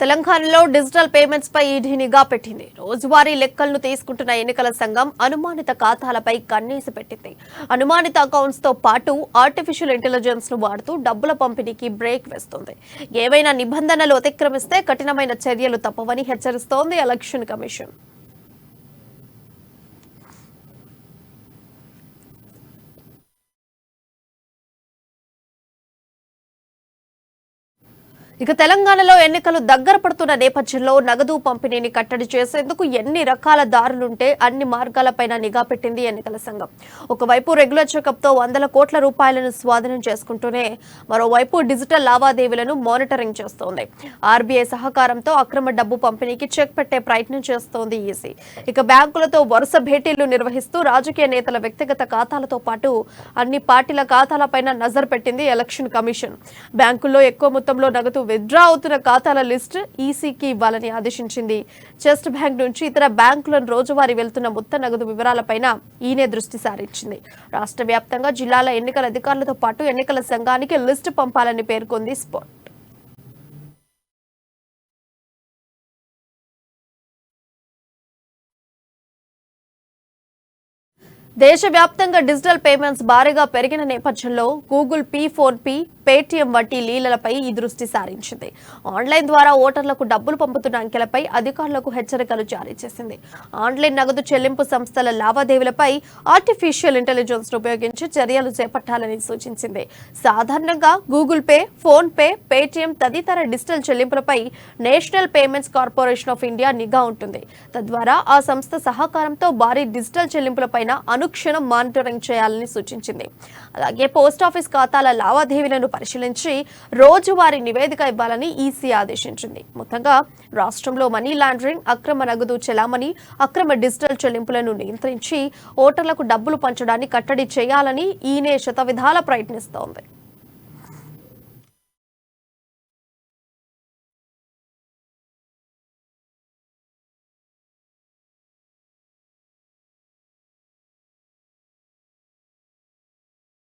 తెలంగాణలో digital payments పై ED నిఘా పెట్టింది. రోజువారీ లెక్కలను తీసుకుంటున్న ఎన్నికల సంఘం అనుమానిత ఖాతాలపై కన్నేసి పెట్టింది. అనుమానిత అకౌంట్స్ తో పాటు ఆర్టిఫిషియల్ ఇంటెలిజెన్స్ ను వాడుతూ డబ్బుల పంపిణీకి బ్రేక్ వేస్తోంది. ఏవైనా నిబంధనలు అతిక్రమిస్తే కఠినమైన చర్యలు తప్పవని హెచ్చరిస్తోంది ఎలక్షన్ కమిషన్. ఇక తెలంగాణలో ఎన్నికలు దగ్గర పడుతున్న నేపథ్యంలో నగదు పంపిణీని కట్టడి చేసేందుకు ఎన్ని రకాల దారులుంటే అన్ని మార్గాలపైన నిఘా పెట్టింది ఎన్నికల సంఘం. ఒకవైపు రెగ్యులర్ చెకప్ తో వందల కోట్ల రూపాయలను స్వాధీనం చేసుకుంటూనే మరోవైపు డిజిటల్ లావాదేవీలను మానిటరింగ్ చేస్తోంది. ఆర్బీఐ సహకారంతో అక్రమ డబ్బు పంపిణీకి చెక్ పెట్టే ప్రయత్నం చేస్తోంది ఈసీ. ఇక బ్యాంకులతో వరుస భేటీలు నిర్వహిస్తూ రాజకీయ నేతల వ్యక్తిగత ఖాతాలతో పాటు అన్ని పార్టీల ఖాతాలపైన నజర్ పెట్టింది ఎలక్షన్ కమిషన్. బ్యాంకుల్లో ఎక్కువ మొత్తంలో నగదు విత్డ్రా అవుతున్న ఖాతాల లిస్ట్ ఈసీకి ఇవ్వాలని ఆదేశించింది. చెస్ట్ బ్యాంక్ నుంచి ఇతర బ్యాంకులను రోజువారీ వెళ్తున్న మొత్తం నగదు వివరాలపైన ఈయనే దృష్టి సారించింది. రాష్ట్ర వ్యాప్తంగా జిల్లాల ఎన్నికల అధికారులతో పాటు ఎన్నికల సంఘానికి లిస్టు పంపాలని పేర్కొంది స్పాట్. దేశవ్యాప్తంగా డిజిటల్ పేమెంట్స్ భారీగా పెరిగిన నేపథ్యంలో Google Pay, PhonePe, Paytm వంటి లీలలపై ఈ దృష్టి సారించింది. ఆన్లైన్ ద్వారా ఓటర్లకు డబ్బులు పంపుతున్న అంకెలపై అధికారులకు హెచ్చరికలు జారీ చేసింది. ఆన్లైన్ నగదు చెల్లింపు సంస్థల లావాదేవీలపై ఆర్టిఫిషియల్ ఇంటెలిజెన్స్ ఉపయోగించి చర్యలు చేపట్టాలని సూచించింది. సాధారణంగా Google Pay, PhonePe, Paytm తదితర డిజిటల్ చెల్లింపులపై National Payments Corporation of India నిఘా ఉంటుంది. తద్వారా ఆ సంస్థ సహకారంతో భారీ డిజిటల్ చెల్లింపులపైన అనుక్షణం మానిటరింగ్ చేయాలని సూచించింది. అలాగే పోస్టాఫీస్ ఖాతాల లావాదేవీలను పరిశీలించి రోజువారీ నివేదిక ఇవ్వాలని ఈసీ ఆదేశించింది. మొత్తంగా రాష్ట్రంలో మనీ లాండరింగ్, అక్రమ నగదు చెలామణి, అక్రమ డిజిటల్ చెల్లింపులను నియంత్రించి ఓటర్లకు డబ్బులు పంచడాన్ని కట్టడి చేయాలని ఈయనే శతవిధాలా ప్రయత్నిస్తోంది.